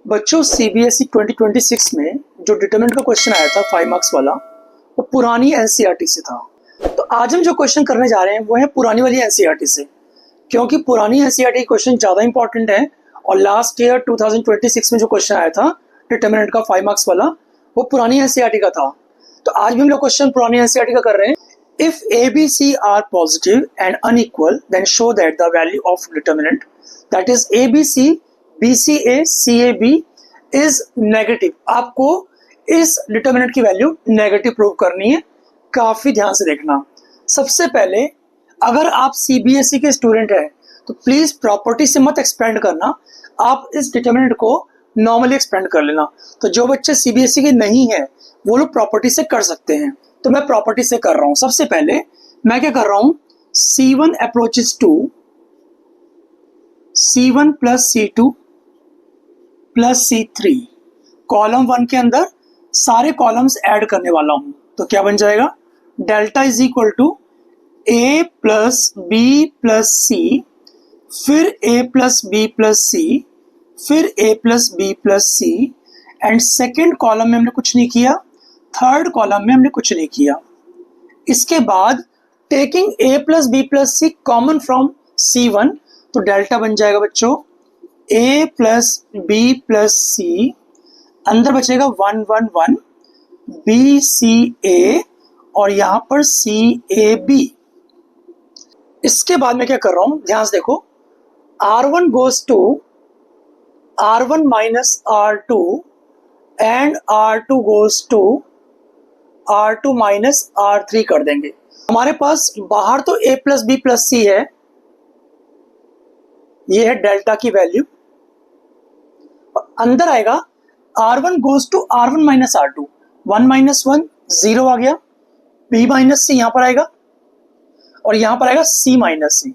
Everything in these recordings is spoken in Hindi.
बच्चों सीबीएसई 2026 में जो डिटरमिनेंट का क्वेश्चन आया था 5 मार्क्स वाला, वो पुरानी एनसीईआरटी से था। तो आज हम जो क्वेश्चन करने जा रहे हैं वो है पुरानी वाली एनसीईआरटी से, क्योंकि पुरानी एनसीईआरटी क्वेश्चन ज़्यादा इंपॉर्टेंट है। और लास्ट ईयर 2026 में जो क्वेश्चन आया था डिटरमिनेंट का 5 मार्क्स वाला, वो पुरानी एनसीईआरटी का था। तो आज भी हम लोग क्वेश्चन पुरानी एनसीईआरटी का कर रहे हैं। If a b c are positive and unequal then show that the value of determinant that is a b c b c a c a b is negative. आपको इस डिटरमिनेंट की वैल्यू नेगेटिव प्रूव करनी है। काफी ध्यान से देखना। सबसे पहले अगर आप सीबीएसई के स्टूडेंट हैं तो प्लीज प्रॉपर्टी से मत एक्सपेंड करना, आप इस डिटरमिनेंट को नॉर्मली एक्सपेंड कर लेना। तो जो बच्चे सीबीएसई के नहीं है वो लोग प्रॉपर्टी से कर सकते हैं, तो मैं प्रॉपर्टी से कर रहा हूं। सबसे पहले मैं क्या कर रहा हूं, C1 approaches to C1 plus C2 plus C3 column 1 के अंदर सारे कॉलम्स ऐड करने वाला हूं। तो क्या बन जाएगा, delta is equal to A plus B plus C, फिर A plus B plus C, फिर A plus B plus C, and second column में हमने कुछ नहीं किया, थर्ड कॉलम में हमने कुछ नहीं किया। इसके बाद taking A plus B plus c common from C1, तो डेल्टा बन जाएगा बच्चों A plus B plus c, अंदर बचेगा 1 1 1 बी सी ए, और यहां पर सी ए बी। इसके बाद मैं क्या कर रहा हूं, ध्यान से देखो, R1 goes to R1 minus R2 and R2 goes to R2 minus R3 कर देंगे। हमारे पास बाहर तो A plus B plus c है, ये है डेल्टा की वैल्यू। अंदर आएगा R1 goes to R1 minus R2, 1 minus 1 0 आ गया, B माइनस सी यहां पर आएगा और यहां पर आएगा C माइनस सी।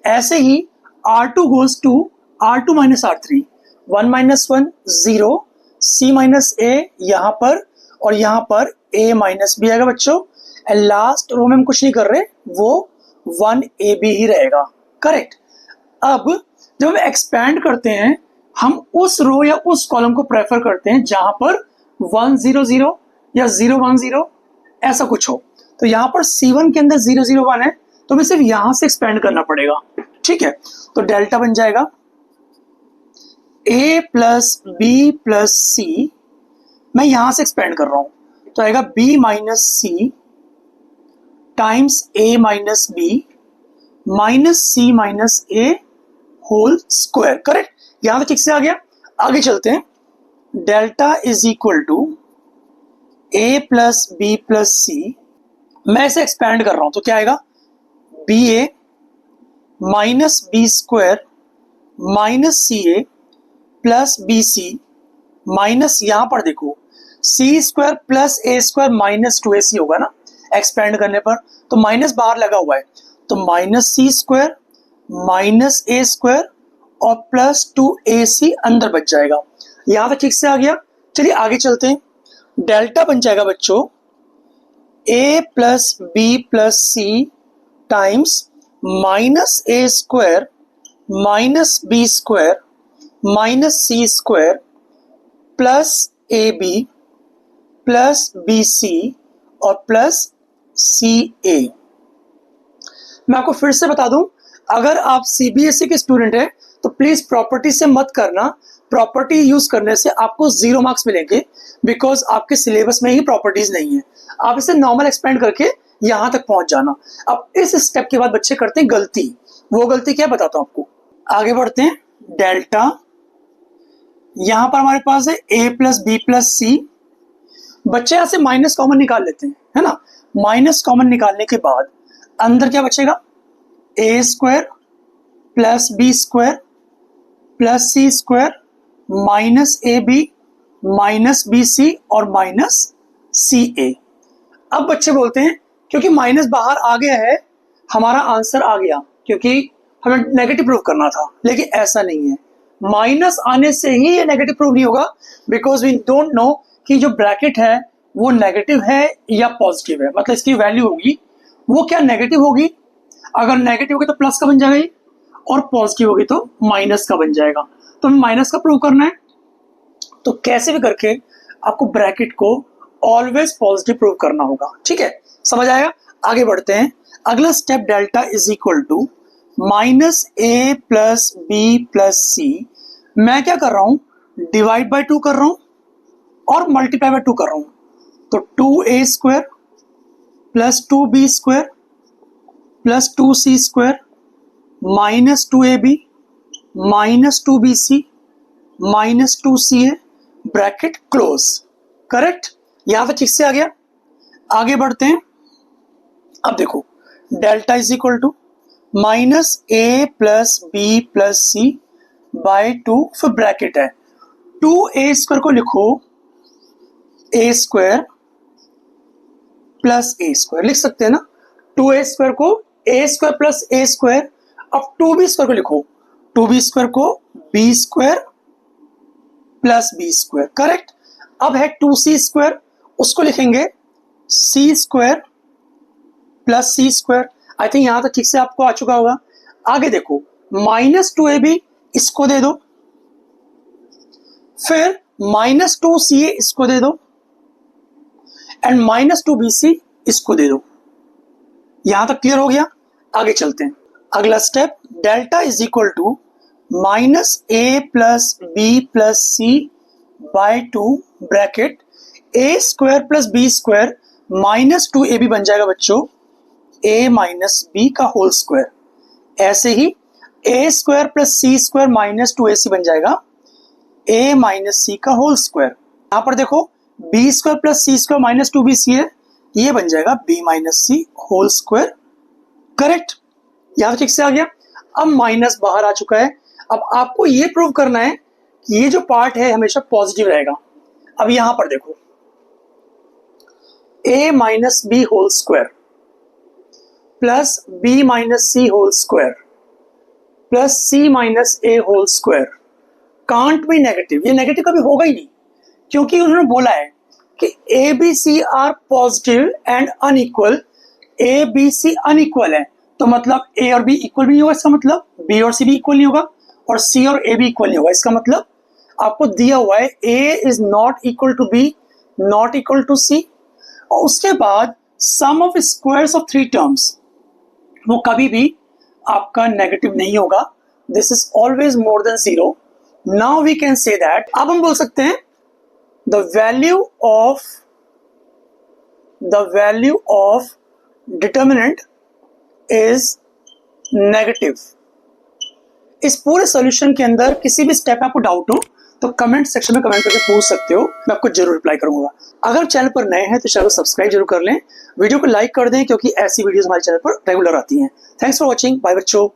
ऐसे ही R2 goes to R2 minus R3, 1 minus 1 0, C minus A यहां पर, और यहां पर A माइनस B आएगा बच्चों। एंड लास्ट रो में हम कुछ नहीं कर रहे, वो 1AB ही रहेगा। करेक्ट। अब जब हम एक्सपैंड करते हैं हम उस रो या उस कॉलम को प्रेफर करते हैं जहां पर 1 0 0 या 0 1 0 ऐसा कुछ हो। तो यहां पर C1 के अंदर 0 0 1 है, तो हमें सिर्फ यहां से एक्सपेंड करना पड़ेगा। ठीक है, तो डेल्टा बन जाएगा A plus B plus C, मैं यहां से एक्सपेंड कर रहा हूं, तो आएगा B minus C times A minus B minus C minus A whole square. Correct, यहां तक ठीक से आ गया। आगे चलते हैं, delta is equal to A plus B plus C, मैं इसे एक्सपैंड कर रहा हूं, तो क्या आएगा, B A minus B square minus C A plus B C minus, यहां पर देखो C square plus A square minus 2AC होगा ना एक्सपेंड करने पर, तो माइनस बाहर लगा हुआ है, तो minus c square minus a square और प्लस 2AC अंदर बच जाएगा। यहां तक ठीक से आ गया। चलिए आगे चलते हैं, डेल्टा बन जाएगा बच्चों A plus B plus c times minus a square minus B square minus c square plus a b plus B c और प्लस सी ए। मैं आपको फिर से बता दूं, अगर आप सीबीएसई के स्टूडेंट हैं तो प्लीज प्रॉपर्टी से मत करना। प्रॉपर्टी यूज करने से आपको 0 मार्क्स मिलेंगे, बिकॉज आपके सिलेबस में ही प्रॉपर्टीज नहीं है। आप इसे नॉर्मल एक्सपेंड करके यहां तक पहुंच जाना। अब इस स्टेप के बाद बच्चे करते हैं गलती, वो गलती क्या बताता हूं आपको। आगे बढ़ते हैं, डेल्टा यहां पर हमारे पास है A प्लस बी प्लस सी, बच्चे यहां से माइनस कॉमन निकाल लेते हैं, है ना। माइनस कॉमन निकालने के बाद अंदर क्या बचेगा, A square plus B square plus C square minus a b minus b c और माइनस सी ए। अब बच्चे बोलते हैं क्योंकि माइनस बाहर आ गया है हमारा आंसर आ गया, क्योंकि हमें नेगेटिव प्रूव करना था, लेकिन ऐसा नहीं है। माइनस आने से ही ये नेगेटिव प्रूव नहीं होगा, बिकॉज वी डोंट नो कि जो ब्रैकेट है वो नेगेटिव है या पॉजिटिव है। मतलब इसकी वैल्यू होगी वो क्या नेगेटिव होगी, अगर नेगेटिव होगी तो प्लस का बन जाएगा, और पॉजिटिव होगी तो माइनस का बन जाएगा। तो हमें माइनस का प्रूव करना है, तो कैसे भी करके आपको ब्रैकेट को ऑलवेज पॉजिटिव प्रूव करना होगा। ठीक है, समझ आएगा। आगे बढ़ते हैं। अगला step, delta is equal to minus A plus B plus C. मैं क्या कर रहा हूं, डिवाइड बाय 2 कर रहा हूं और मल्टीप्लाई बाय 2 कर रहा हूं। तो 2a square plus 2b square plus 2c square minus 2ab minus 2bc minus 2ca bracket close. Correct, यहां तक ठीक से आ गया। आगे बढ़ते हैं। अब देखो, delta is equal to minus A plus B plus C by 2, फिर ब्रैकेट है। 2a स्क्वायर को लिखो A square plus A square, लिख सकते हैं ना। 2a स्क्वायर को A square plus A square. अब 2b स्क्वायर को लिखो 2b स्क्वायर को B square plus B square. Correct. अब है 2c स्क्वायर, उसको लिखेंगे C square plus C square. I think यहां तक ठीक से आपको आ चुका होगा। आगे देखो, माइनस 2ab इसको दे दो, फिर माइनस 2ca इसको दे दो एंड माइनस 2bc इसको दे दो। यहां तक क्लियर हो गया। आगे चलते हैं। अगला step, delta is equal to minus A plus B plus C by 2 bracket a square plus B square minus 2ab बन जाएगा बच्चों a माइनस बी का होल स्क्वायर। ऐसे ही a square plus C square minus 2ac बन जाएगा a माइनस सी का होल स्क्वायर। यहां पर देखो b स्क्वायर प्लस सी स्क्वायर माइनस 2bc है, ये बन जाएगा b minus c whole square. Correct, यहां ठीक से आ गया। अब माइनस बाहर आ चुका है। अब आपको ये प्रूव करना है कि ये जो पार्ट है हमेशा पॉजिटिव रहेगा। अब यहां पर देखो, a minus b whole square plus b minus c whole square plus c minus a whole square can't be negative. ये नेगेटिव कभी होगा ही नहीं, क्योंकि उन्होंने बोला है कि a b c are positive and unequal. a b c unequal है तो मतलब a और b इक्वल भी नहीं होगा, इसका मतलब b और c भी इक्वल नहीं होगा और c और a भी इक्वल नहीं होगा। इसका मतलब आपको दिया हुआ है a is not equal to b not equal to c। और उसके बाद sum of squares of 3 terms, वो कभी भी आपका नेगेटिव नहीं होगा। This is always more than 0। Now we can say that, अब हम बोल सकते हैं the value of determinant is negative. इस पूरे सॉल्यूशन के अंदर किसी भी स्टेप में आपको डाउट हो तो कमेंट सेक्शन में कमेंट करके पूछ सकते हो, मैं आपको जरूर रिप्लाई करूंगा। अगर चैनल पर नए हैं तो चैनल को सब्सक्राइब जरूर कर लें, वीडियो को लाइक कर दें, क्योंकि ऐसी वीडियोस हमारे चैनल पर रेगुलर आती हैं। थैंक्स फॉर वॉचिंग, बाय बच्चों।